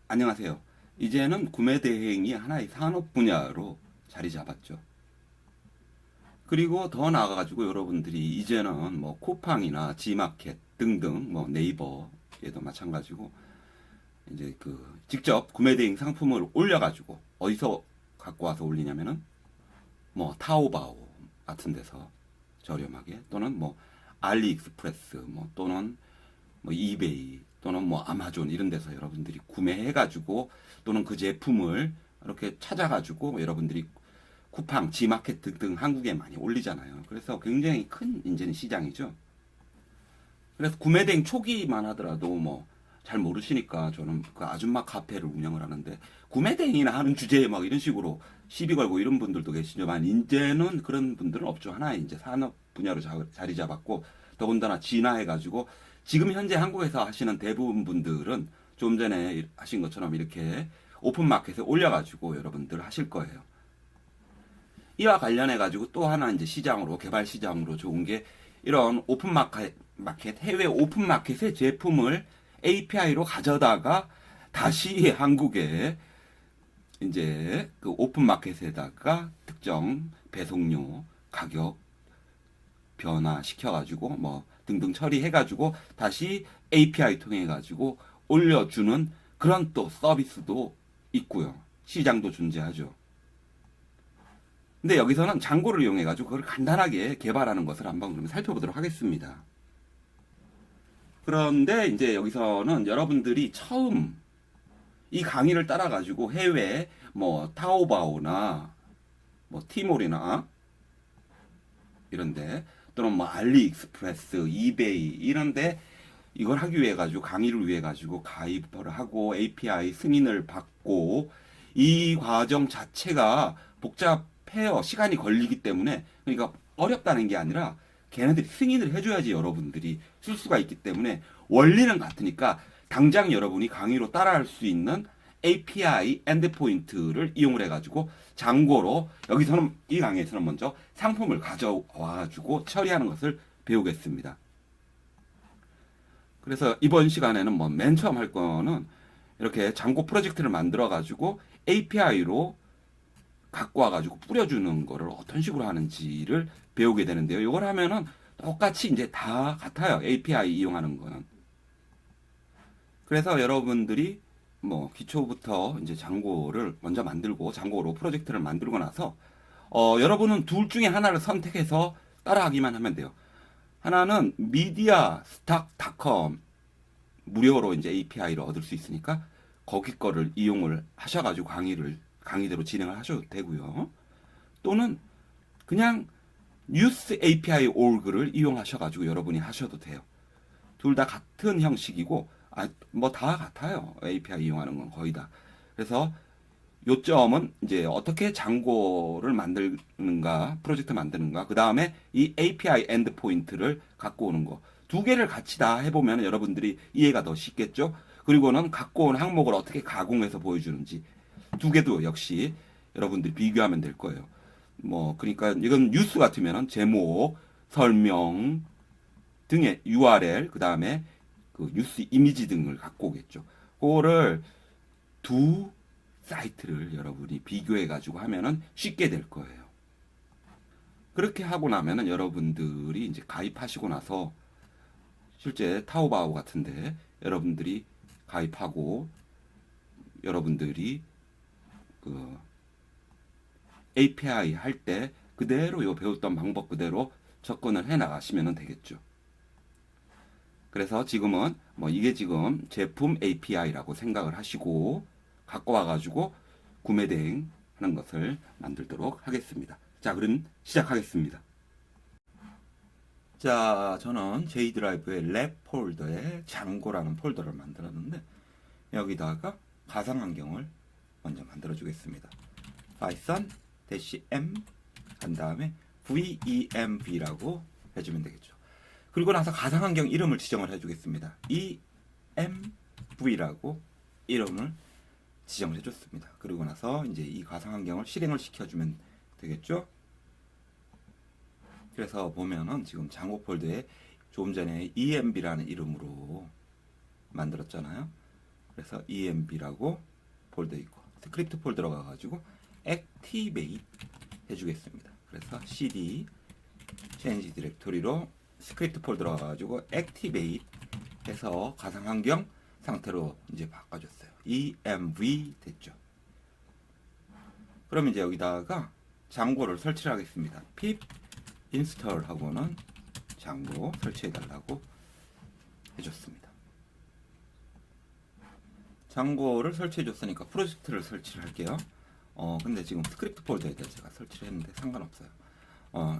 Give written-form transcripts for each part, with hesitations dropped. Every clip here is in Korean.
안녕하세요. 이제는 구매 대행이 하나의 산업 분야로 자리 잡았죠. 그리고 더 나아가가지고 여러분들이 이제는 뭐 쿠팡이나 지마켓 등등 뭐 네이버에도 마찬가지고 이제 그 직접 구매 대행 상품을 올려가지고 어디서 갖고 와서 올리냐면은 뭐 타오바오 같은 데서 저렴하게 또는 뭐 알리익스프레스 뭐 또는 뭐 이베이 또는 뭐 아마존 이런 데서 여러분들이 구매해가지고 또는 그 제품을 이렇게 찾아가지고 여러분들이 쿠팡, 지마켓 등등 한국에 많이 올리잖아요. 그래서 굉장히 큰 이제는 시장이죠. 그래서 구매대행 초기만 하더라도 뭐 잘 모르시니까 저는 그 아줌마 카페를 운영을 하는데 구매대행이나 하는 주제에 막 이런 식으로 시비 걸고 이런 분들도 계시지만 이제는 그런 분들은 없죠. 하나의 이제 산업 분야로 자리 잡았고 더군다나 진화해가지고 지금 현재 한국에서 하시는 대부분 분들은 좀 전에 하신 것처럼 이렇게 오픈마켓에 올려가지고 여러분들 하실 거예요. 이와 관련해 가지고 또 하나 이제 시장으로 개발 시장으로 좋은 게 이런 오픈마켓 해외 오픈마켓의 제품을 API로 가져다가 다시 한국에 이제 그 오픈마켓에다가 특정 배송료 가격 변화 시켜가지고 뭐 등등 처리해가지고 다시 API 통해가지고 올려주는 그런 또 서비스도 있고요. 시장도 존재하죠. 근데 여기서는 장고를 이용해가지고 그걸 간단하게 개발하는 것을 한번 그러면 살펴보도록 하겠습니다. 그런데 이제 여기서는 여러분들이 처음 이 강의를 따라가지고 해외 뭐 타오바오나 뭐 티몰이나 이런데 또는 뭐 알리익스프레스, 이베이 이런데 이걸 하기 위해 가지고 강의를 위해 가지고 가입을 하고 API 승인을 받고 이 과정 자체가 복잡해요. 시간이 걸리기 때문에 그러니까 어렵다는 게 아니라 걔네들이 승인을 해줘야지 여러분들이 쓸 수가 있기 때문에 원리는 같으니까 당장 여러분이 강의로 따라할 수 있는 API 엔드포인트를 이용을 해가지고 장고로 여기서는 이 강의에서는 먼저 상품을 가져와가지고 처리하는 것을 배우겠습니다. 그래서 이번 시간에는 뭐 맨 처음 할 거는 이렇게 장고 프로젝트를 만들어 가지고 API로 갖고 와 가지고 뿌려주는 거를 어떤 식으로 하는지를 배우게 되는데요. 이걸 하면은 똑같이 이제 다 같아요. API 이용하는 거는. 그래서 여러분들이 뭐 기초부터 이제 장고를 먼저 만들고 장고로 프로젝트를 만들고 나서 여러분은 둘 중에 하나를 선택해서 따라하기만 하면 돼요. 하나는 mediastack.com 무료로 이제 API를 얻을 수 있으니까 거기 거를 이용을 하셔가지고 강의대로 진행을 하셔도 되고요. 또는 그냥 Use API org를 이용하셔가지고 여러분이 하셔도 돼요. 둘 다 같은 형식이고 뭐 다 같아요. API 이용하는 건 거의 다. 그래서 요점은 이제 어떻게 장고를 만드는가, 프로젝트 만드는가, 그 다음에 이 API 엔드포인트를 갖고 오는 거. 두 개를 같이 다 해보면 여러분들이 이해가 더 쉽겠죠? 그리고는 갖고 온 항목을 어떻게 가공해서 보여주는지. 두 개도 역시 여러분들이 비교하면 될 거예요. 뭐, 그러니까 이건 뉴스 같으면은 제목, 설명 등의 URL, 그 다음에 그 뉴스 이미지 등을 갖고 오겠죠. 그거를 두 사이트를 여러분이 비교해 가지고 하면은 쉽게 될 거예요. 그렇게 하고 나면은 여러분들이 이제 가입하시고 나서 실제 타오바오 같은데 여러분들이 가입하고 여러분들이 그 API 할 때 그대로 요 배웠던 방법 그대로 접근을 해 나가시면 되겠죠. 그래서 지금은 뭐 이게 지금 제품 API라고 생각을 하시고 갖고 와가지고 구매 대행 하는 것을 만들도록 하겠습니다. 자, 그럼 시작하겠습니다. 자, 저는 J 드라이브의 랩 폴더에 장고라는 폴더를 만들었는데 여기다가 가상 환경을 먼저 만들어 주겠습니다. python-m 한 다음에 vemb라고 해주면 되겠죠. 그리고 나서 가상 환경 이름을 지정을 해주겠습니다. env라고 이름을 지정을 해줬습니다. 그리고 나서 이제 이 가상 환경을 실행을 시켜주면 되겠죠. 그래서 보면은 지금 장고 폴더에 조금 전에 env라는 이름으로 만들었잖아요. 그래서 env라고 폴더 있고 스크립트 폴더로 가가지고 activate 해주겠습니다. 그래서 cd change 디렉토리로 스크립트 폴더로 가가지고 activate 해서 가상환경 상태로 이제 바꿔줬어요. env 됐죠. 그럼 이제 여기다가 장고를 설치를 하겠습니다. pip install 하고는 장고 설치해달라고 해줬습니다. 장고를 설치해줬으니까 프로젝트를 설치를 할게요. 근데 지금 스크립트 폴더에다 제가 설치를 했는데 상관없어요.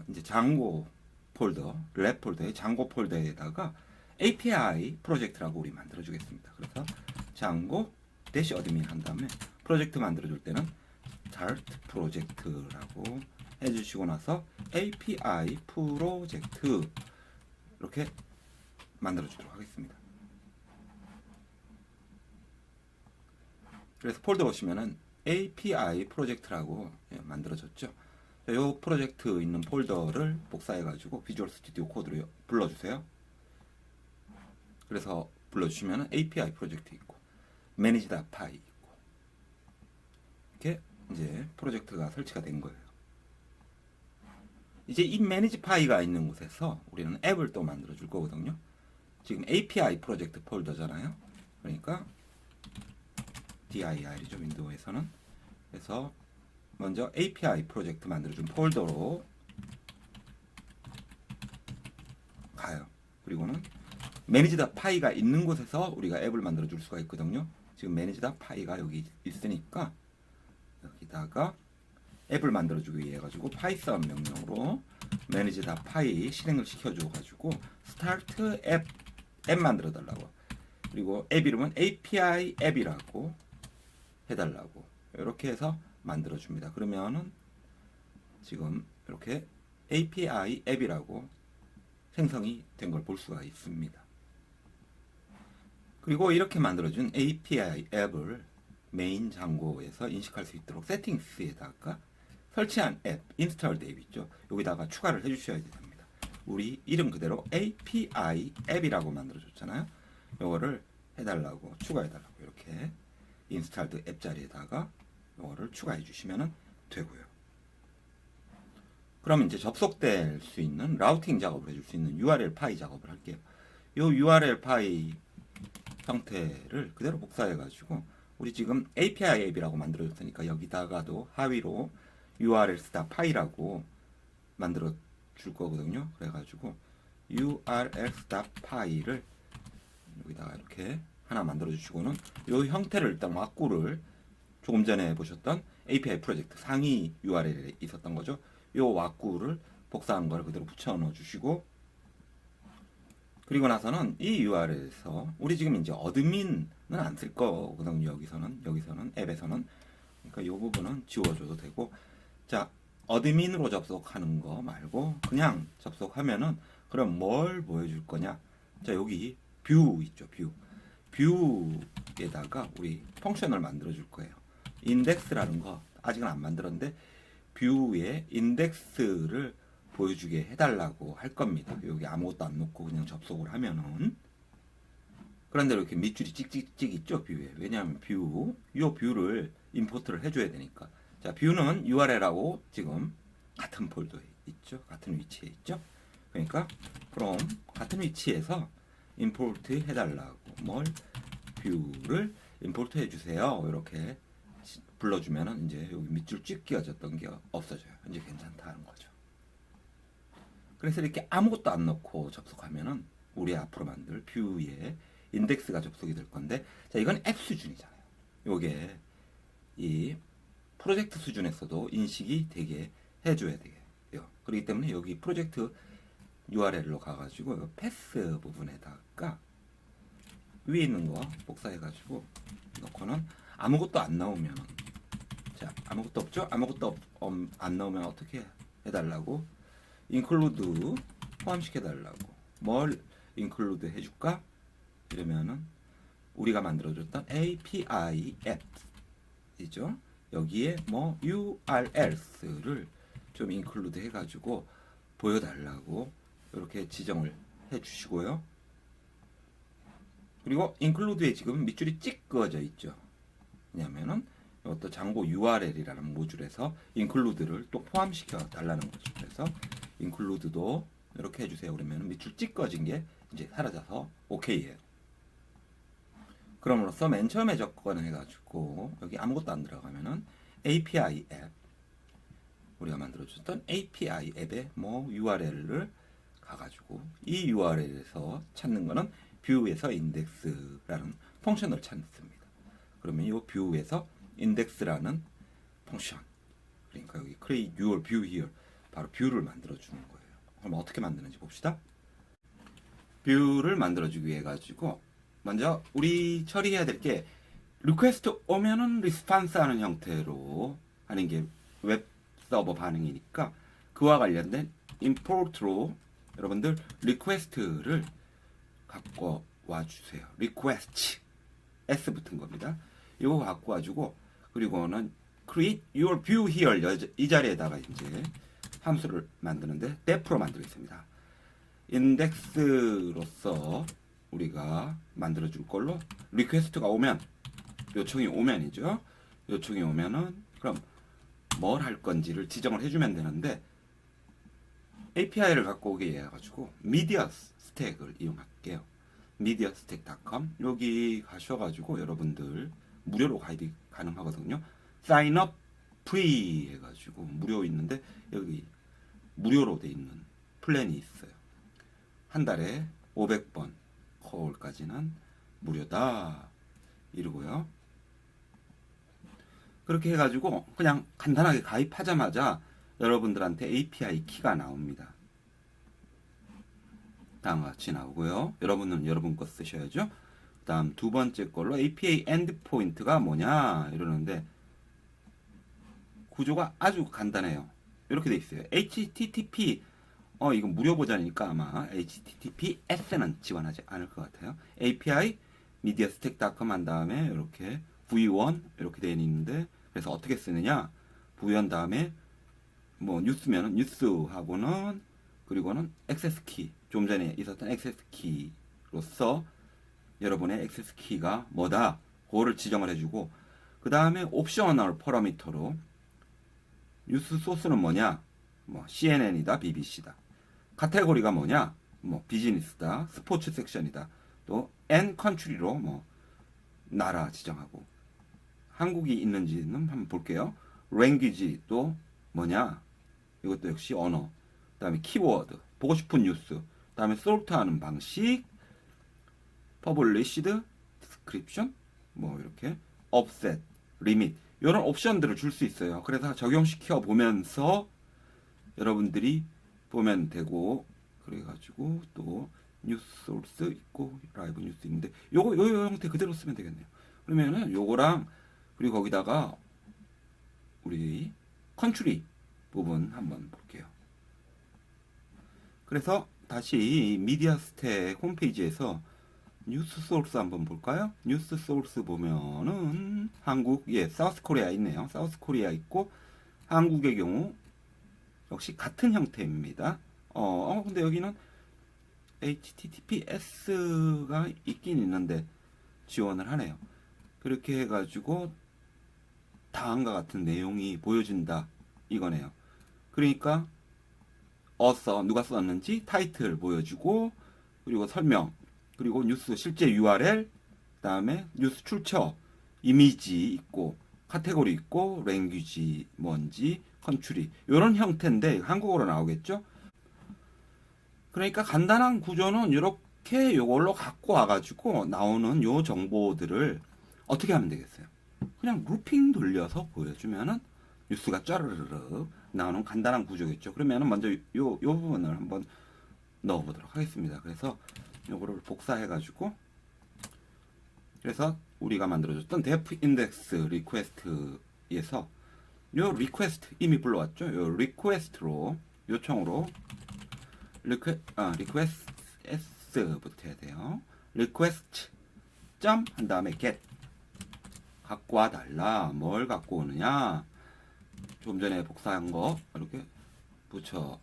이제 장고 폴더, 랩 폴더에 장고 폴더에다가 API 프로젝트라고 우리 만들어주겠습니다. 그래서 장고 대시 어드민 한 다음에 프로젝트 만들어줄 때는 start 프로젝트라고 해주시고 나서 API 프로젝트 이렇게 만들어주도록 하겠습니다. 그래서 폴더 보시면은 API 프로젝트라고 만들어졌죠. 이 프로젝트 있는 폴더를 복사해가지고 비주얼 스튜디오 코드로 불러주세요. 그래서 불러주시면 API 프로젝트 있고 manage.py 있고 이렇게 이제 프로젝트가 설치가 된 거예요. 이제 이 manage.py가 있는 곳에서 우리는 앱을 또 만들어 줄 거거든요. 지금 API 프로젝트 폴더잖아요. 그러니까 dir이죠, 윈도우에서는. 그래서 먼저 API 프로젝트 만들어준 폴더로 가요. 그리고는 manage.py가 있는 곳에서 우리가 앱을 만들어 줄 수가 있거든요. 지금 manage.py가 여기 있으니까 여기다가 앱을 만들어 주기 위해 가지고 파이썬 명령으로 manage.py 실행을 시켜 줘 가지고 start 앱 만들어 달라고. 그리고 앱 이름은 API 앱이라고 해달라고 이렇게 해서 만들어 줍니다. 그러면은 지금 이렇게 API 앱이라고 생성이 된 걸 볼 수가 있습니다. 그리고 이렇게 만들어준 API 앱을 메인 장고에서 인식할 수 있도록 세팅스에다가 설치한 앱, 인스톨 앱 있죠. 여기다가 추가를 해주셔야 됩니다. 우리 이름 그대로 API 앱이라고 만들어줬잖아요. 요거를 해달라고 추가해달라고 이렇게 인스톨드 앱 자리에다가 요거를 추가해 주시면 되고요. 그럼 이제 접속될 수 있는 라우팅 작업을 해줄 수 있는 URL 파이 작업을 할게요. 요 URL 파이 형태를 그대로 복사해 가지고 우리 지금 API 앱이라고 만들어줬으니까 여기다가도 하위로 url.py라고 만들어 줄 거거든요. 그래가지고 url.py를 여기다가 이렇게 하나 만들어 주시고는 이 형태를 일단 왁구를 조금 전에 보셨던 API 프로젝트 상위 URL에 있었던 거죠. 이 왁구를 복사한 걸 그대로 붙여 넣어 주시고 그리고 나서는 이 URL에서 우리 지금 이제 어드민은 안 쓸 거거든요. 여기서는 앱에서는 그러니까 이 부분은 지워줘도 되고 자 어드민으로 접속하는 거 말고 그냥 접속하면은 그럼 뭘 보여줄 거냐? 자 여기 뷰 있죠. 뷰에다가 우리 펑션을 만들어 줄 거예요. 인덱스라는 거 아직은 안 만들었는데 뷰에 인덱스를 보여주게 해달라고 할 겁니다. 여기 아무것도 안 놓고 그냥 접속을 하면은 그런데 이렇게 밑줄이 찍찍찍 있죠 뷰에. 왜냐하면 요 뷰를 임포트를 해줘야 되니까. 자 뷰는 URL하고 지금 같은 폴더에 있죠. 같은 위치에 있죠. 그러니까 from 같은 위치에서 임포트 해달라고 뭘 뷰를 임포트 해주세요. 이렇게 불러주면은 이제 여기 밑줄 쭉 끼워졌던 게 없어져요. 이제 괜찮다는 거죠. 그래서 이렇게 아무것도 안 넣고 접속하면은 우리 앞으로 만들 뷰에 인덱스가 접속이 될 건데 자 이건 앱 수준이잖아요. 요게 이 프로젝트 수준에서도 인식이 되게 해줘야 돼요. 그렇기 때문에 여기 프로젝트 URL로 가가지고 패스 부분에다가 위에 있는 거 복사해가지고 넣고는 아무것도 안 나오면 자 아무것도 없죠? 아무것도 안 나오면 어떻게 해달라고 include 포함시켜달라고 뭘 include 해줄까? 이러면은 우리가 만들어줬던 API 앱이죠. 여기에 뭐 URLs를 좀 include 해가지고 보여달라고 이렇게 지정을 해주시고요. 그리고 include에 지금 밑줄이 찍 그어져 있죠. 왜냐면은 이것도 장고 URL이라는 모듈에서 include를 또 포함시켜 달라는 거죠. 그래서 include도 이렇게 해주세요. 그러면 밑줄 찍 그어진 게 이제 사라져서 OK예요. 그럼으로써 맨 처음에 접근해가지고 여기 아무것도 안 들어가면은 API 앱 우리가 만들어줬던 API 앱의 뭐 URL을 가가지고 이 URL에서 찾는 거는 뷰에서 인덱스라는 펑션을 찾습니다. 그러면 이 뷰에서 인덱스라는 펑션 그러니까 여기 create your view here 바로 뷰를 만들어주는 거예요. 그럼 어떻게 만드는지 봅시다. 뷰를 만들어주기 위해 가지고 먼저 우리 처리해야 될 게 리퀘스트 오면은 리스판스 하는 형태로 하는 게 웹 서버 반응이니까 그와 관련된 import로 여러분들 리퀘스트를 갖고 와주세요. request s 붙은 겁니다. 이거 갖고 와주고 그리고는 create your view here 이 자리에다가 이제 함수를 만드는데 def로 만들겠습니다. 인덱스로서 우리가 만들어줄 걸로 리퀘스트가 오면 요청이 오면이죠. 요청이 오면은 그럼 뭘 할 건지를 지정을 해주면 되는데 API를 갖고 오게 해가지고 미디어 스택을 이용할게요. mediastack.com 여기 가셔가지고 여러분들 무료로 가입이 가능하거든요. sign up free 해가지고 무료 있는데 여기 무료로 돼 있는 플랜이 있어요. 한 달에 500번 콜까지는 무료다 이러고요. 그렇게 해가지고 그냥 간단하게 가입하자마자 여러분들한테 API 키가 나옵니다. 다음과 같이 나오고요. 여러분은 여러분 거 쓰셔야죠. 다음 두 번째 걸로 API 엔드포인트가 뭐냐 이러는데 구조가 아주 간단해요. 이렇게 돼 있어요. HTTP 이건 무료 버전이니까 아마 HTTPS는 지원하지 않을 것 같아요. API mediastack.com 한 다음에 이렇게 V1 이렇게 되어 있는데 그래서 어떻게 쓰느냐 V1 다음에 뭐 뉴스면은 뉴스하고는 그리고는 액세스 키 좀 전에 있었던 액세스 키로서 여러분의 액세스 키가 뭐다 그거를 지정을 해주고 그 다음에 옵셔널 퍼러미터로 뉴스 소스는 뭐냐 뭐 CNN이다 BBC다 카테고리가 뭐냐 뭐 비즈니스다 스포츠 섹션이다 또 N 컨트리로 뭐 나라 지정하고 한국이 있는지는 한번 볼게요. 랭귀지 또 뭐냐 이것도 역시 언어 그 다음에 키워드 보고 싶은 뉴스 그 다음에 솔트하는 방식 퍼블리시드 디스크립션 뭐 이렇게 offset 리밋 이런 옵션들을 줄 수 있어요. 그래서 적용시켜 보면서 여러분들이 보면 되고 그래가지고 또 뉴스 소스 있고 라이브 뉴스 있는데 요 형태 그대로 쓰면 되겠네요. 그러면은 요거랑 그리고 거기다가 우리 컨트리 부분 한번 볼게요. 그래서 다시 미디어 스택 홈페이지에서 뉴스 소스 한번 볼까요? 뉴스 소스 보면은 한국 사우스 코리아 있네요. 사우스 코리아 있고 한국의 경우 역시 같은 형태입니다. 근데 여기는 HTTPS가 있긴 있는데 지원을 하네요. 그렇게 해가지고 다음과 같은 내용이 보여진다 이거네요. 그러니까 누가 썼는지 타이틀 보여주고 그리고 설명 그리고 뉴스 실제 URL 그 다음에 뉴스 출처 이미지 있고 카테고리 있고 랭귀지 뭔지 컨트리 이런 형태인데 한국어로 나오겠죠. 그러니까 간단한 구조는 이렇게 요걸로 갖고 와가지고 나오는 요 정보들을 어떻게 하면 되겠어요. 그냥 루핑 돌려서 보여주면은 뉴스가 쫘르르르 나오는 간단한 구조겠죠. 그러면은 먼저 요 부분을 한번 넣어보도록 하겠습니다. 그래서 요거를 복사해가지고 그래서 우리가 만들어줬던 def index request에서 요 request 이미 불러왔죠. 요 request로 요청으로 request s부터 해야 돼요. request 점 한 다음에 get 갖고 와 달라. 뭘 갖고 오느냐? 좀 전에 복사한 거 이렇게 붙여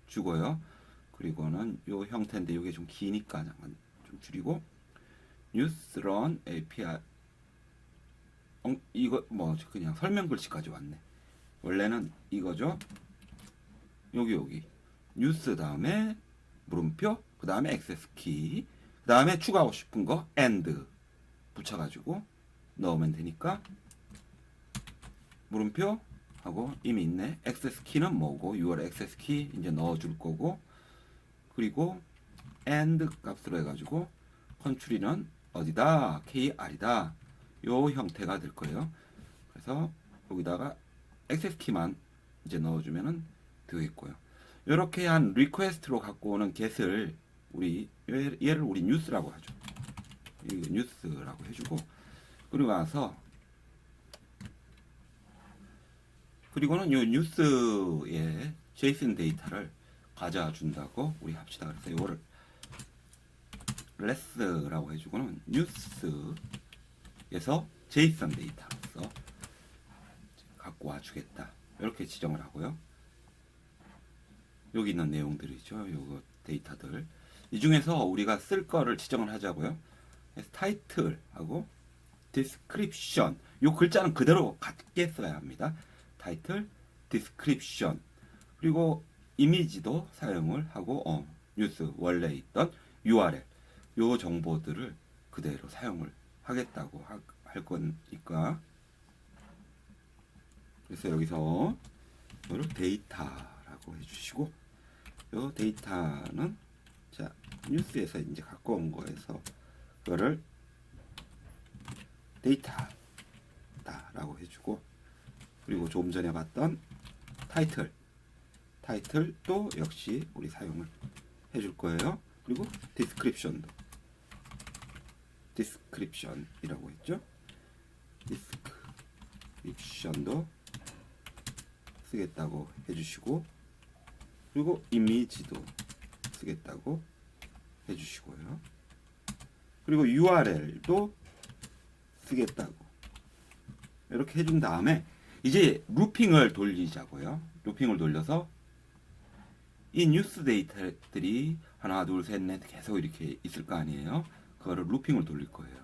주고요. 그리고는 요 형태인데 이게 좀 기니까 잠깐 좀 줄이고 뉴스 런 API. 이거 뭐 그냥 설명 글씨까지 왔네. 원래는 이거죠. 여기 뉴스 다음에 물음표, 그 다음에 액세스 키, 그 다음에 추가하고 싶은 거 and 붙여가지고 넣으면 되니까 물음표 하고 이미 있네. 액세스 키는 뭐고 6월 액세스 키 이제 넣어줄 거고, 그리고 and 값으로 해가지고 컨트리는 어디다? KR이다. 요 형태가 될 거예요. 그래서 여기다가 액세스 키만 이제 넣어주면은 되겠고요. 이렇게 한 리퀘스트로 갖고 오는 get을 얘를 우리 뉴스라고 하죠. 이거 뉴스라고 해주고, 그리고 나서 그리고는 이 뉴스의 JSON 데이터를 가져준다고 우리 합시다. 그래서 이거를 less라고 해주고는 뉴스에서 JSON 데이터로서 갖고 와주겠다. 이렇게 지정을 하고요. 여기 있는 내용들이죠. 요거 데이터들. 이 중에서 우리가 쓸 거를 지정을 하자고요. 그래서 title하고 description. 요 글자는 그대로 같게 써야 합니다. title, description. 그리고 이미지도 사용을 하고 뉴스 원래 있던 URL 요 정보들을 그대로 사용을 하겠다고 할 거니까. 그래서 여기서 이걸 데이터라고 해주시고, 요 데이터는 자 뉴스에서 이제 갖고 온 거에서 그거를 데이터다라고 해주고, 그리고 조금 전에 봤던 타이틀도 역시 우리 사용을 해줄 거예요. 그리고 디스크립션이라고 했죠. 디스크립션도 쓰겠다고 해주시고, 그리고 이미지도 쓰겠다고 해주시고요. 그리고 URL도 쓰겠다고 이렇게 해준 다음에 이제 루핑을 돌리자고요. 루핑을 돌려서 이 뉴스 데이터들이 하나 둘 셋 넷 계속 이렇게 있을 거 아니에요. 그거를 루핑을 돌릴 거예요.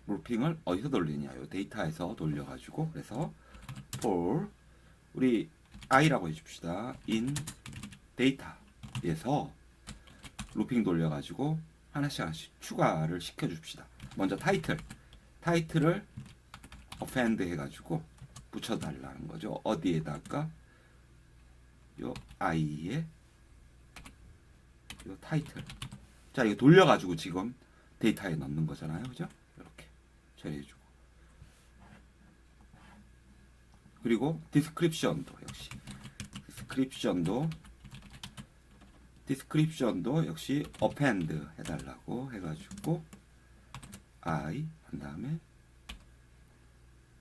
루핑을 어디서 돌리냐요? 데이터에서 돌려가지고, 그래서 for 우리 i라고 해줍시다. in 데이터에서 루핑 돌려가지고 하나씩 추가를 시켜줍시다. 먼저 타이틀을 append 해가지고 붙여달라는 거죠. 어디에다가 요 i의 요 타이틀. 자, 이거 돌려가지고 지금 데이터에 넣는 거잖아요. 그죠? 이렇게 처리해주고. 그리고 디스크립션도 역시. 디스크립션도 역시 append 해달라고 해가지고 I 한 다음에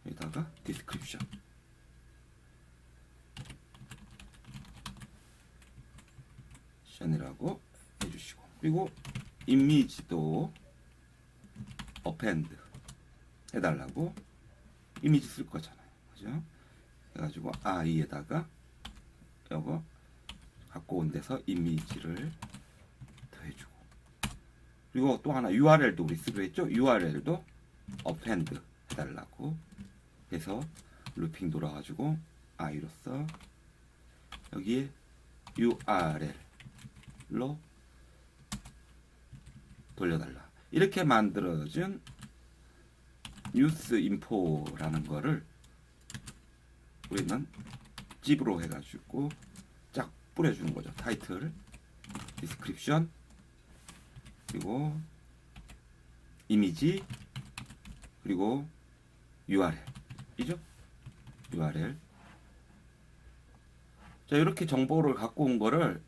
여기다가 description 이라고 해주시고, 그리고 이미지도 append 해달라고, 이미지 쓸 거잖아요. 그죠? 해가지고 i에다가 요거 갖고 온 데서 이미지를 더해주고, 그리고 또 하나 URL도 우리 쓰기로 했죠. URL도 append 해달라고 해서 루핑 돌아가지고 i로서 여기에 URL로 돌려달라. 이렇게 만들어진 뉴스 인포라는 거를 우리는 집으로 해가지고 쫙 뿌려주는 거죠. 타이틀, 디스크립션, 그리고 이미지, 그리고 URL이죠. URL. 자, 이렇게 정보를 갖고 온 거를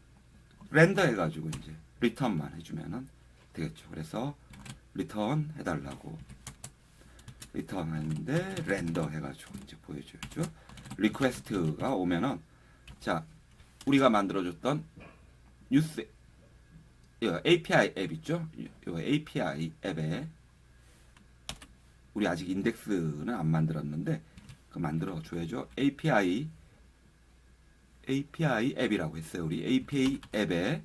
렌더 해가지고 이제 리턴만 해주면은 되겠죠. 그래서 리턴 해달라고 리턴 했는데 렌더 해가지고 이제 보여줘야죠. 리퀘스트가 오면은, 자, 우리가 만들어줬던 뉴스 API 앱 있죠? 이 API 앱에 우리 아직 인덱스는 안 만들었는데 그 만들어 줘야죠. API 앱이라고 했어요. 우리 API 앱에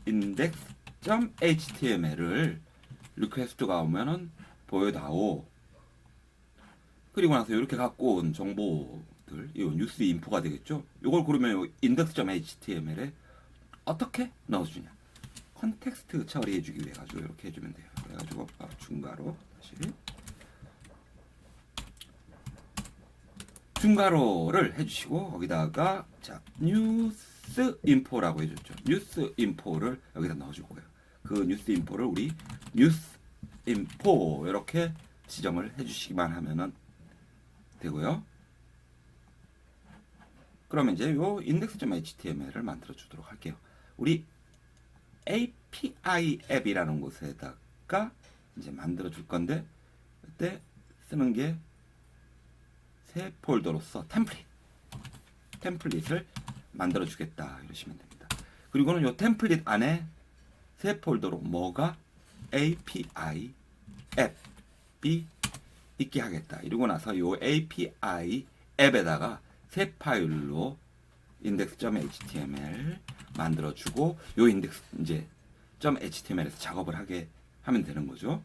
index .html을 리퀘스트가 오면은 보여다오. 그리고 나서 이렇게 갖고 온 정보들, 이 뉴스 인포가 되겠죠. 이걸 그러면 index.html에 어떻게 넣어주냐? 컨텍스트 처리해주기 위해 가지고 이렇게 해주면 돼요. 그래가지고 중괄호 다시 중괄호를 해주시고 거기다가 자 뉴스 인포라고 해줬죠. 뉴스 인포를 여기다 넣어줄 거예요. 그 뉴스 인포를 우리 뉴스 인포 이렇게 지정을 해주시기만 하면은 되고요. 그러면 이제 요 index.html을 만들어 주도록 할게요. 우리 API 앱이라는 곳에다가 이제 만들어 줄 건데 그때 쓰는 게 새 폴더로서 템플릿을 만들어 주겠다 이러시면 됩니다. 그리고는 요 템플릿 안에 새 폴더로 뭐가 API 앱이 있게 하겠다. 이러고 나서 요 API 앱에다가 새 파일로 index.html 만들어 주고 요 인덱스 이제 .html에서 작업을 하게 하면 되는 거죠.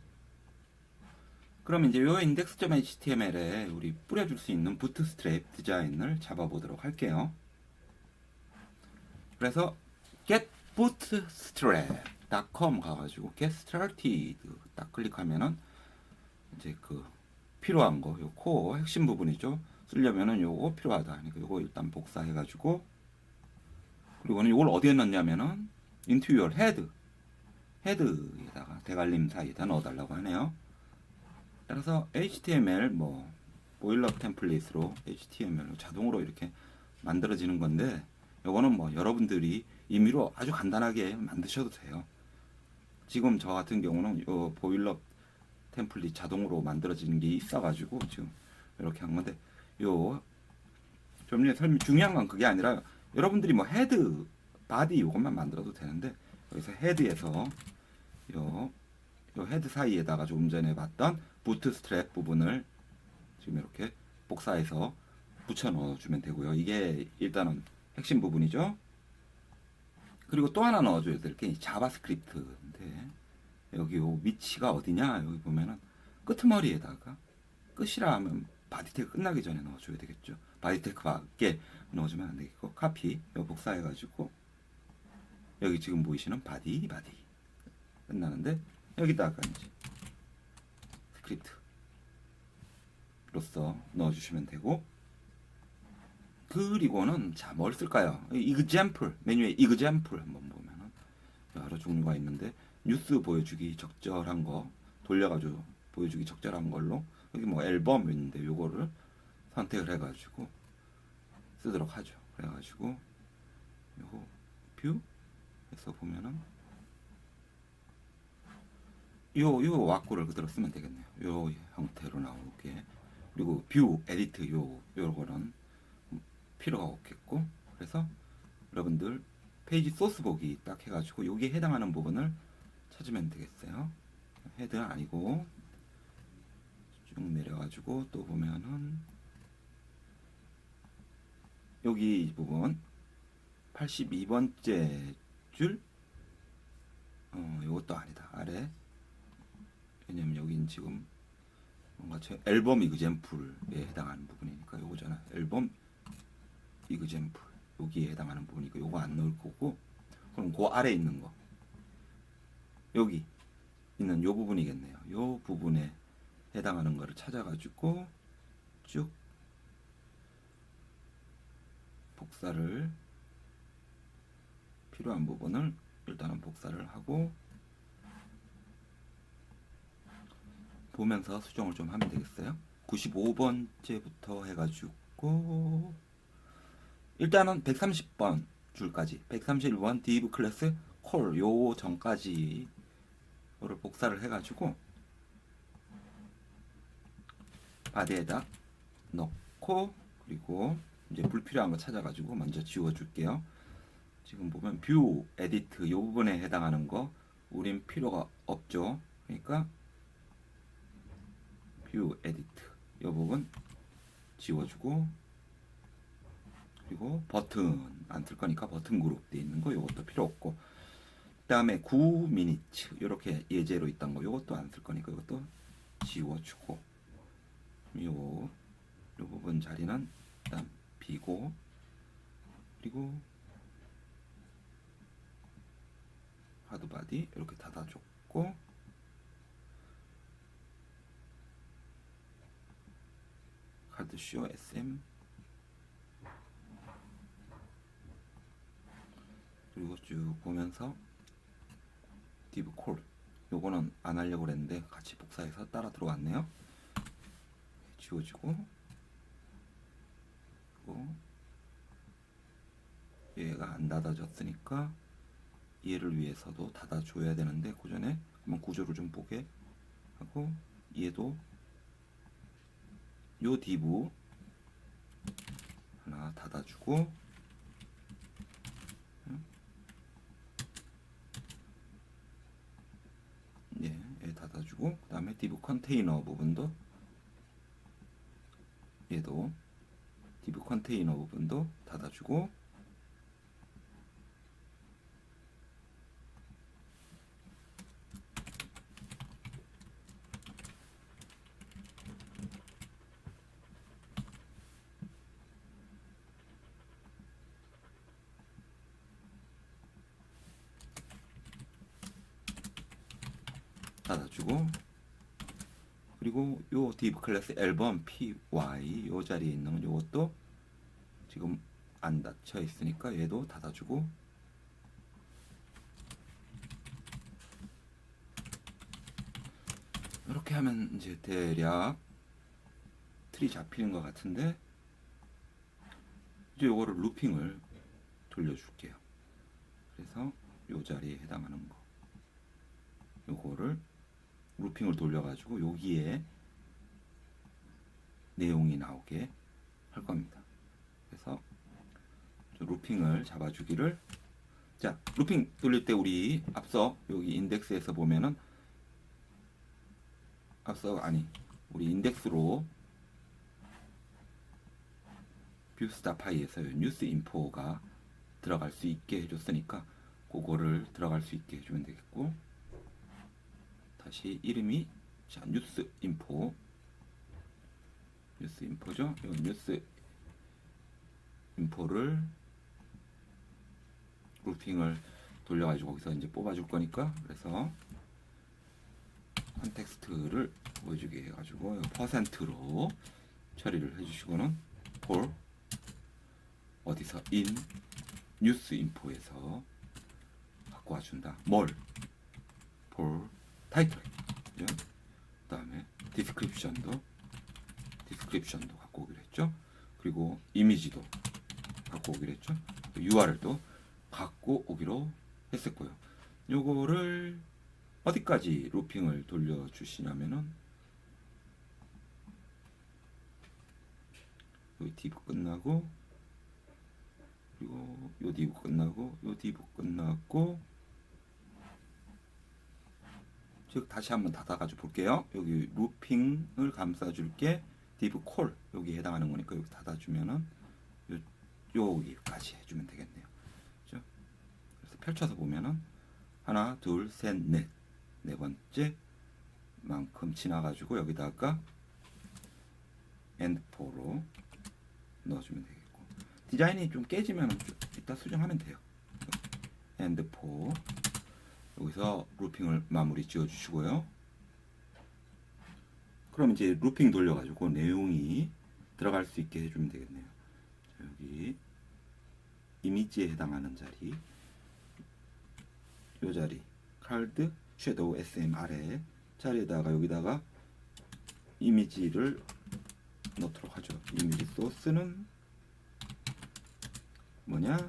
그럼 이제 요 index.html에 우리 뿌려줄 수 있는 부트스트랩 디자인을 잡아보도록 할게요. 그래서 getbootstrap.com 가가지고 get started 딱 클릭하면은 이제 그 필요한 거, 요 코어 핵심 부분이죠. 쓰려면은 요거 필요하다. 그러니까 요거 일단 복사해가지고 그리고는 요걸 어디에 넣냐면은 into your 헤드에다가 대갈림 사이에다 넣어달라고 하네요. 따라서 HTML 뭐 보일러 템플릿으로 HTML로 자동으로 이렇게 만들어지는 건데 요거는 뭐 여러분들이 임의로 아주 간단하게 만드셔도 돼요. 지금 저 같은 경우는 요 보일러 템플릿 자동으로 만들어지는 게 있어가지고 지금 이렇게 한 건데 요 좀 설명 중요한 건 그게 아니라 여러분들이 뭐 헤드 바디 이것만 만들어도 되는데 여기서 헤드에서 요 헤드 사이에다가 좀 전에 봤던 부트스트랩 부분을 지금 이렇게 복사해서 붙여 넣어주면 되고요. 이게 일단은 핵심 부분이죠. 그리고 또 하나 넣어줘야 될 게 자바스크립트인데 여기 요 위치가 어디냐 여기 보면은 끄트머리에다가 끝이라 하면 바디 태그 끝나기 전에 넣어줘야 되겠죠. 바디 태그 밖에 넣어주면 안 되겠고 카피 요 복사해가지고 여기 지금 보이시는 바디 끝나는데 여기다가 이제 스크립트로서 넣어주시면 되고 그리고는 자 뭘 쓸까요? example 메뉴에 example 한번 보면은 여러 종류가 있는데 뉴스 보여주기 적절한 거 돌려가지고 보여주기 적절한 걸로 여기 뭐 앨범 있는데 요거를 선택을 해가지고 쓰도록 하죠. 그래가지고 요거 뷰에서 보면은 요 와꾸를 그대로 쓰면 되겠네요. 요 형태로 나오게 그리고 뷰 에디트 요거는 필요가 없겠고 그래서 여러분들 페이지 소스 보기 딱 해가지고 여기에 해당하는 부분을 찾으면 되겠어요. 헤드 아니고 쭉 내려가지고 또 보면은 여기 이 부분 82번째 줄 요것도 아니다. 아래 왜냐면 여긴 지금 뭔가 제 앨범 이그젬플에 해당하는 부분이니까 요거잖아. 앨범 이그젬플 여기에 해당하는 부분이니까 요거 안 넣을 거고 그럼 그 아래 있는 거 여기 있는 요 부분이겠네요. 요 부분에 해당하는 거를 찾아가지고 쭉 복사를 필요한 부분을 일단은 복사를 하고 보면서 수정을 좀 하면 되겠어요. 95번째부터 해가지고 일단은 130번 줄까지 131번 div 클래스 콜 요 전까지 요를 복사를 해가지고 바디에다 넣고 그리고 이제 불필요한 거 찾아가지고 먼저 지워줄게요. 지금 보면 뷰 에디트 요 부분에 해당하는 거 우린 필요가 없죠. 그러니까 뷰 에디트 요 부분 지워주고 그리고 버튼 안 틀 거니까 버튼 그룹 돼 있는 거 요것도 필요 없고 다음에 9미니츠 이렇게 예제로 있던 거 요것도 안 쓸 거니까 이것도 지워주고 요 부분 자리는 일단 비고 그리고 하드바디 이렇게 닫아줬고 카드쇼 SM 그리고 쭉 보면서 디브 콜 요거는 안 하려고 그랬는데 같이 복사해서 따라 들어왔네요. 지워지고 그리고 얘가 안 닫아졌으니까 얘를 위해서도 닫아줘야 되는데 그 전에 한번 구조를 좀 보게 하고 얘도 요 디브 하나 닫아주고 얘 닫아주고 그 다음에 디브 컨테이너 부분도 얘도 디브 컨테이너 부분도 닫아주고 닫아주고 그리고 요 디브 클래스 앨범 PY 요 자리에 있는 요것도 지금 안 닫혀 있으니까 얘도 닫아주고 이렇게 하면 이제 대략 틀이 잡히는 것 같은데 이제 요거를 루핑을 돌려줄게요. 그래서 요 자리에 해당하는 거 요거를 루핑을 돌려가지고 여기에 내용이 나오게 할 겁니다. 그래서 루핑을 잡아주기를 자 루핑 돌릴 때 우리 앞서 여기 인덱스에서 보면은 우리 인덱스로 뷰스타파이에서 뉴스 인포가 들어갈 수 있게 해줬으니까 그거를 들어갈 수 있게 해주면 되겠고 다시 이름이 자 뉴스 인포죠. 이 뉴스 인포를 루핑을 돌려가지고 거기서 이제 뽑아줄 거니까 그래서 컨텍스트를 보여주게 해가지고 퍼센트로 처리를 해주시고는 폴 어디서 인 뉴스 인포에서 갖고 와준다. 폴 타이틀 그 다음에 디스크립션도 갖고 오기로 했죠. 그리고 이미지도 갖고 오기로 했죠. URL도 갖고 오기로 했었고요. 요거를 어디까지 루핑을 돌려주시냐면은 여기 디브 끝나고 그리고 요 디브 끝나고 요 디브 끝났고 즉 다시 한번 닫아가지고 볼게요. 여기 루핑을 감싸줄게 디브 콜 여기 해당하는 거니까 여기 닫아주면은 여기까지 해주면 되겠네요. 그렇죠? 그래서 펼쳐서 보면은 하나, 둘, 셋, 네 번째 만큼 지나가지고 여기다가 엔드포로 넣어주면 되겠고 디자인이 좀 깨지면 이따 수정하면 돼요. 엔드포 여기서 루핑을 마무리 지어주시고요. 그럼 이제 루핑 돌려가지고 내용이 들어갈 수 있게 해주면 되겠네요. 자, 여기 이미지에 해당하는 자리 요 자리 칼드 섀도우 SM 아래 자리에다가 여기다가 이미지를 넣도록 하죠. 이미지 소스는 뭐냐?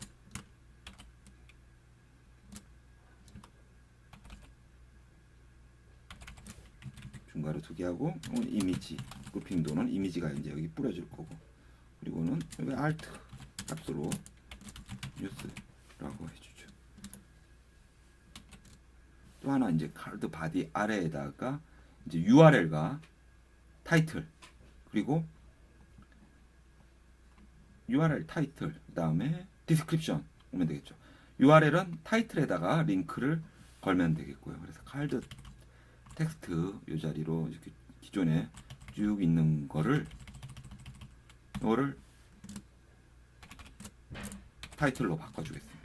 중괄호 2개 하고 이미지 루핑도는 이미지가 이제 여기 뿌려질 거고 그리고는 여기 알트 값으로 뉴스라고 해주죠. 또 하나 이제 카드 바디 아래에다가 이제 URL과 타이틀 그리고 URL 타이틀 그 다음에 디스크립션 오면 되겠죠. URL은 타이틀에다가 링크를 걸면 되겠고요. 그래서 칼드 텍스트 이 자리로 이렇게 기존에 쭉 있는 거를 이거를 타이틀로 바꿔주겠습니다.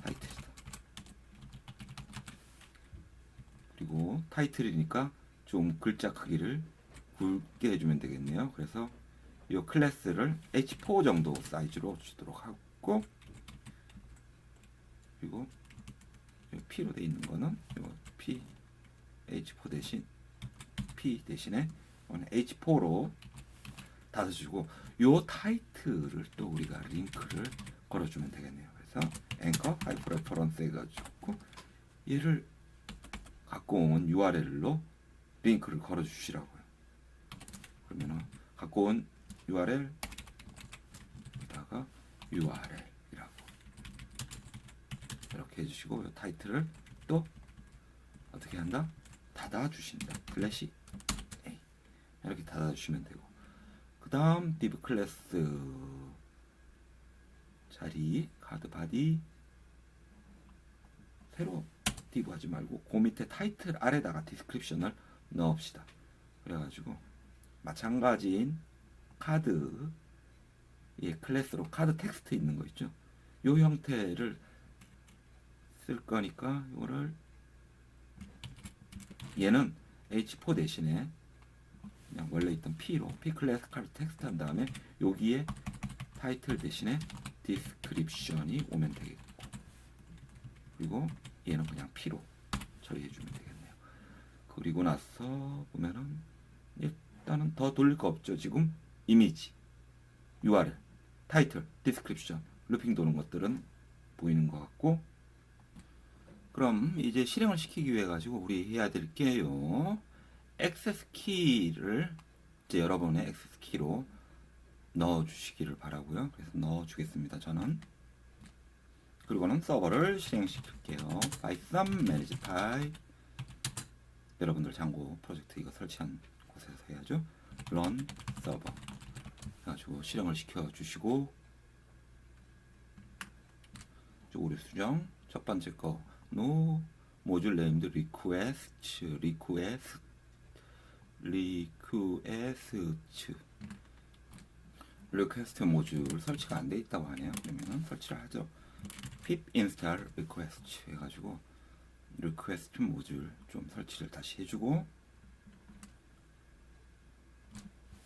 타이틀이다. 그리고 타이틀이니까 좀 글자 크기를 굵게 해주면 되겠네요. 그래서 이 클래스를 H4 정도 사이즈로 주도록 하고, 그리고 P로 돼 있는 거는 이거 P H4 대신 P 대신에 H4로 닫아주고, 요 타이틀을 또 우리가 링크를 걸어주면 되겠네요. 그래서 앵커 하이퍼 레퍼런스 해가지고 얘를 갖고 온 URL로 링크를 걸어주시라고요. 그러면은 갖고 온 URL 여기다가 URL이라고 이렇게 해주시고, 이 타이틀을 또 어떻게 한다? 닫아주신다. 슬래시 A 이렇게 닫아주시면 되고, 그 다음 div 클래스 자리 카드 바디 새로 div 하지 말고 그 밑에 타이틀 아래다가 디스크립션을 넣읍시다. 그래가지고 마찬가지인 카드 클래스로 카드 텍스트 있는 거 있죠. 요 형태를 쓸 거니까 이거를 얘는 H4 대신에 그냥 원래 있던 P로 P 클래스 카드 텍스트 한 다음에 여기에 타이틀 대신에 디스크립션이 오면 되겠고, 그리고 얘는 그냥 P로 처리해 주면 되겠네요. 그리고 나서 보면은 일단은 더 돌릴 거 없죠. 지금 이미지, URL, 타이틀, 디스크립션, 루핑 도는 것들은 보이는 것 같고, 그럼 이제 실행을 시키기 위해 가지고 우리 해야 될 게요. 액세스 키를 이제 여러분의 액세스 키로 넣어 주시기를 바라고요. 그래서 넣어 주겠습니다. 저는. 그리고는 서버를 실행시킬게요. python manage py. 여러분들 참고 프로젝트 이거 설치한 곳에서 해야죠. run 서버 해가지고 실행을 시켜 주시고, 오류 수정 첫 번째 거 no 모듈 네임드 request 모듈 설치가 안 돼 있다고 하네요. 그러면은 설치를 하죠. pip install request 해가지고 request 모듈 좀 설치를 다시 해주고,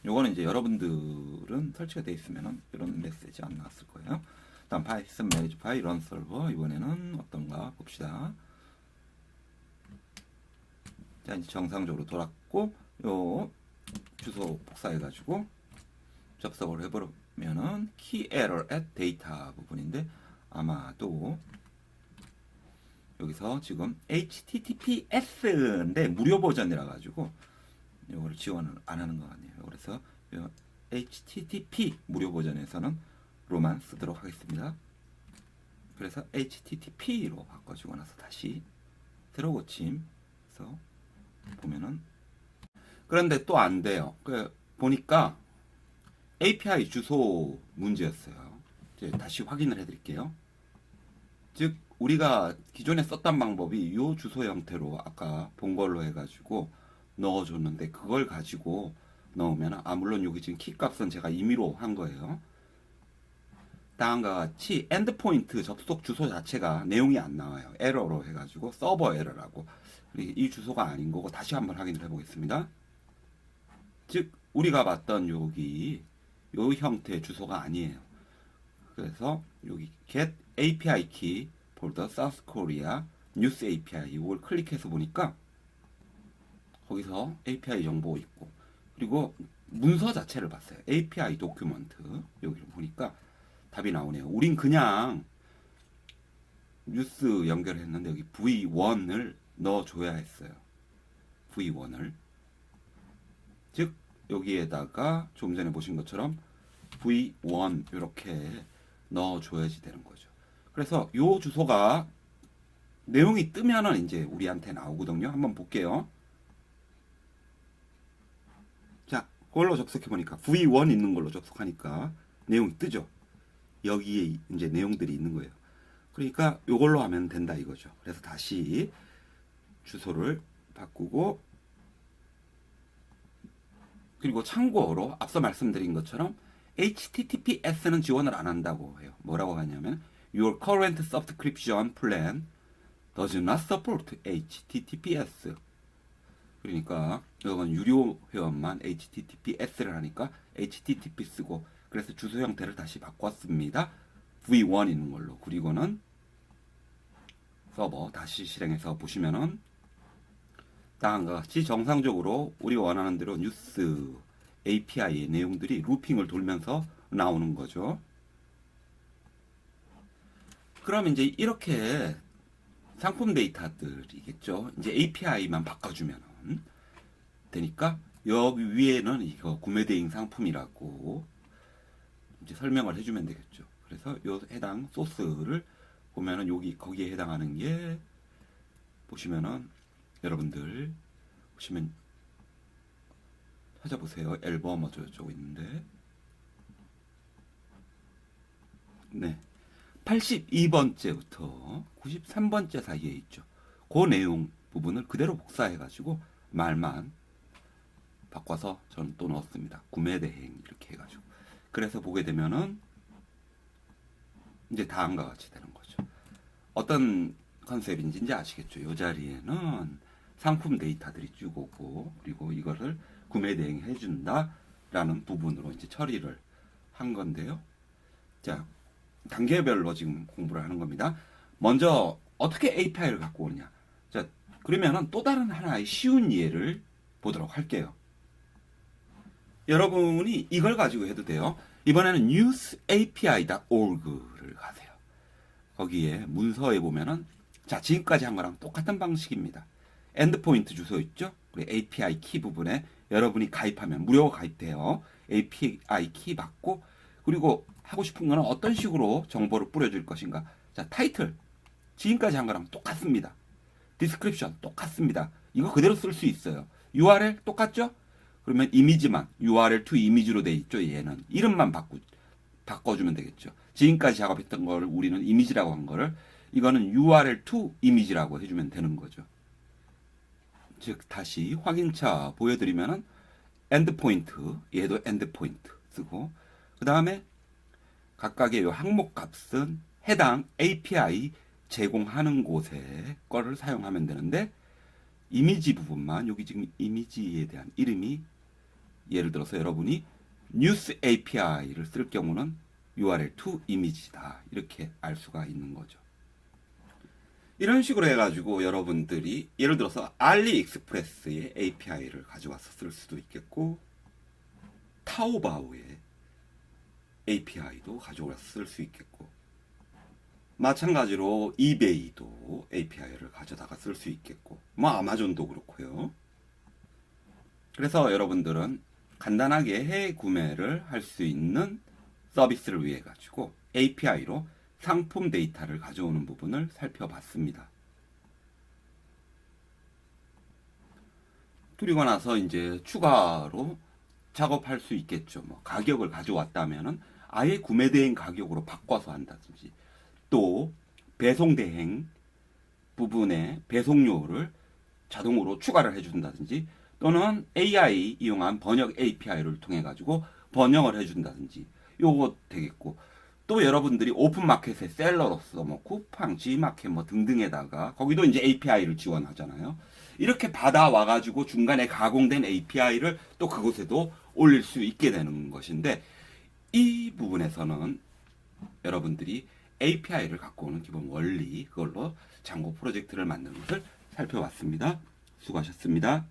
요거는 이제 여러분들은 설치가 돼 있으면은 이런 메시지 안 나왔을 거예요. 다음 python manage py run server, 이번에는 어떤가 봅시다. 자, 이제 정상적으로 돌았고, 요 주소 복사해가지고 접속을 해보면은 key error at data 부분인데, 아마도 여기서 지금 HTTPS인데 무료 버전이라 가지고 이거를 지원을 안 하는 것 같네요. 그래서 HTTP 무료 버전에서는 로만 쓰도록 하겠습니다. 그래서 HTTP로 바꿔주고 나서 다시 새로 고침해서 보면은, 그런데 또 안 돼요. 보니까 API 주소 문제였어요. 이제 다시 확인을 해드릴게요. 즉 우리가 기존에 썼던 방법이 이 주소 형태로 아까 본 걸로 해가지고 넣어줬는데, 그걸 가지고 넣으면 물론 여기 지금 키 값은 제가 임의로 한 거예요. 다음과 같이 엔드포인트 접속 주소 자체가 내용이 안 나와요. 에러로 해가지고 서버 에러라고. 이 주소가 아닌 거고 다시 한번 확인을 해보겠습니다. 즉 우리가 봤던 여기 요 형태의 주소가 아니에요. 그래서 여기 get API key 폴더 South Korea News API 이걸 클릭해서 보니까 거기서 API 정보 있고, 그리고 문서 자체를 봤어요. API 도큐먼트 여기를 보니까 답이 나오네요. 우린 그냥 뉴스 연결했는데 여기 V1을 넣어줘야 했어요. V1을. 즉 여기에다가 좀 전에 보신 것처럼 V1 이렇게 넣어줘야지 되는 거죠. 그래서 요 주소가 내용이 뜨면은 이제 우리한테 나오거든요. 한번 볼게요. 자, 그걸로 접속해 보니까 V1 있는 걸로 접속하니까 내용이 뜨죠. 여기에 이제 내용들이 있는 거예요. 그러니까 이걸로 하면 된다 이거죠. 그래서 다시 주소를 바꾸고, 그리고 참고로 앞서 말씀드린 것처럼 HTTPS는 지원을 안 한다고 해요. 뭐라고 하냐면 Your current subscription plan does not support HTTPS. 그러니까 이건 유료 회원만 HTTPS를 하니까 HTTP 쓰고, 그래서 주소 형태를 다시 바꿨습니다. V1 있는 걸로. 그리고는 서버 다시 실행해서 보시면은 다음과 같이 정상적으로 우리 원하는 대로 뉴스 API의 내용들이 루핑을 돌면서 나오는 거죠. 그럼 이제 이렇게 상품 데이터들이겠죠. 이제 API만 바꿔주면 되니까 여기 위에는 이거 구매 대행 상품이라고 이제 설명을 해주면 되겠죠. 그래서 요 해당 소스를 보면은 여기 거기에 해당하는 게 보시면은 여러분들 보시면 찾아보세요. 앨범 어쩌고 있는데, 네, 82번째부터 93번째 사이에 있죠. 그 내용 부분을 그대로 복사해가지고 말만 바꿔서 저는 또 넣었습니다. 구매 대행 이렇게 해가지고. 그래서 보게 되면은 이제 다음과 같이 되는 거죠. 어떤 컨셉인지 이제 아시겠죠? 이 자리에는 상품 데이터들이 쭉 오고, 그리고 이거를 구매 대행 해준다라는 부분으로 이제 처리를 한 건데요. 자, 단계별로 지금 공부를 하는 겁니다. 먼저 어떻게 API를 갖고 오느냐. 자, 그러면은 또 다른 하나의 쉬운 예를 보도록 할게요. 여러분이 이걸 가지고 해도 돼요. 이번에는 newsapi.org를 가세요. 거기에 문서에 보면은 자, 지금까지 한 거랑 똑같은 방식입니다. 엔드포인트 주소 있죠? 그리고 API 키 부분에 여러분이 가입하면 무료 가입돼요. API 키 받고, 그리고 하고 싶은 거는 어떤 식으로 정보를 뿌려줄 것인가. 자, 타이틀 지금까지 한 거랑 똑같습니다. 디스크립션 똑같습니다. 이거 그대로 쓸 수 있어요. URL 똑같죠? 그러면 이미지만 URL to 이미지로 돼 있죠. 얘는 이름만 바꿔주면 되겠죠. 지금까지 작업했던 걸 우리는 이미지라고 한 거를 이거는 URL to 이미지라고 해주면 되는 거죠. 즉 다시 확인차 보여드리면은 엔드포인트, 얘도 엔드포인트 쓰고, 그 다음에 각각의 요 항목 값은 해당 API 제공하는 곳에 거를 사용하면 되는데, 이미지 부분만 여기 지금 이미지에 대한 이름이 예를 들어서 여러분이 뉴스 API를 쓸 경우는 URL to 이미지다 이렇게 알 수가 있는 거죠. 이런 식으로 해가지고 여러분들이 예를 들어서 알리익스프레스의 API를 가져와서 쓸 수도 있겠고, 타오바오의 API도 가져와서 쓸 수 있겠고, 마찬가지로 이베이도 API를 가져다가 쓸 수 있겠고, 뭐 아마존도 그렇고요. 그래서 여러분들은 간단하게 해외 구매를 할 수 있는 서비스를 위해 가지고 API로 상품 데이터를 가져오는 부분을 살펴봤습니다. 그리고 나서 이제 추가로 작업할 수 있겠죠. 뭐 가격을 가져왔다면은 아예 구매 대행 가격으로 바꿔서 한다든지, 또 배송 대행 부분에 배송료를 자동으로 추가를 해준다든지, 또는 AI 이용한 번역 API를 통해 가지고 번역을 해준다든지, 요거 되겠고, 또 여러분들이 오픈마켓의 셀러로서 뭐 쿠팡, G마켓 뭐 등등에다가 거기도 이제 API를 지원하잖아요. 이렇게 받아와 가지고 중간에 가공된 API를 또 그곳에도 올릴 수 있게 되는 것인데, 이 부분에서는 여러분들이 API를 갖고 오는 기본 원리, 그걸로 장고 프로젝트를 만드는 것을 살펴봤습니다. 수고하셨습니다.